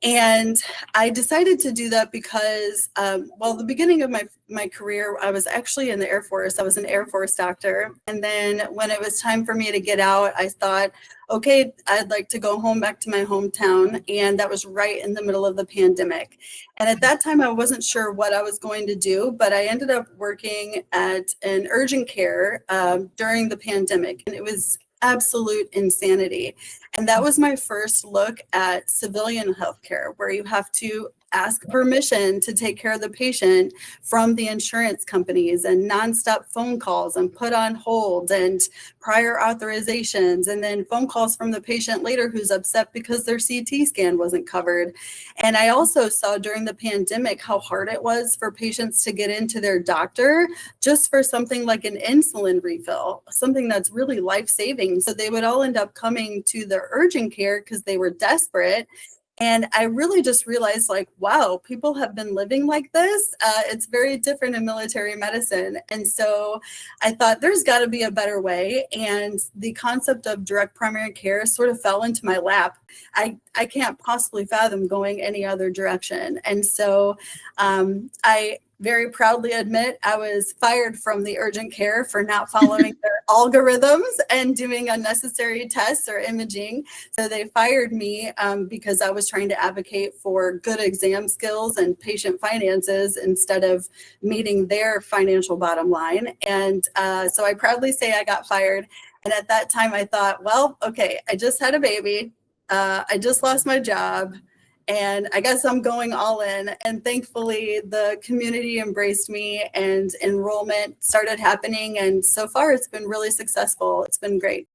And I decided to do that because, well, the beginning of my career, I was actually in the Air Force. I was an Air Force doctor. And then when it was time for me to get out, I thought, okay, I'd like to go home back to my hometown. And that was right in the middle of the pandemic. And at that time, I wasn't sure what I was going to do, but I ended up working at an urgent care during the pandemic. And it was absolute insanity. And that was my first look at civilian healthcare, where you have to ask permission to take care of the patient from the insurance companies, and nonstop phone calls and put on hold and prior authorizations, and then phone calls from the patient later who's upset because their CT scan wasn't covered. And I also saw during the pandemic how hard it was for patients to get into their doctor just for something like an insulin refill, something that's really life-saving. So they would all end up coming to the urgent care because they were desperate. And I really just realized, like, wow, people have been living like this. It's very different in military medicine. And so I thought there's got to be a better way. And the concept of direct primary care sort of fell into my lap. I can't possibly fathom going any other direction. And so I very proudly admit I was fired from the urgent care for not following their algorithms and doing unnecessary tests or imaging. So they fired me because I was trying to advocate for good exam skills and patient finances instead of meeting their financial bottom line. And so I proudly say I got fired. And at that time I thought, well, okay, I just had a baby. I just lost my job. And I guess I'm going all in. And thankfully, the community embraced me and enrollment started happening. And so far, it's been really successful. It's been great.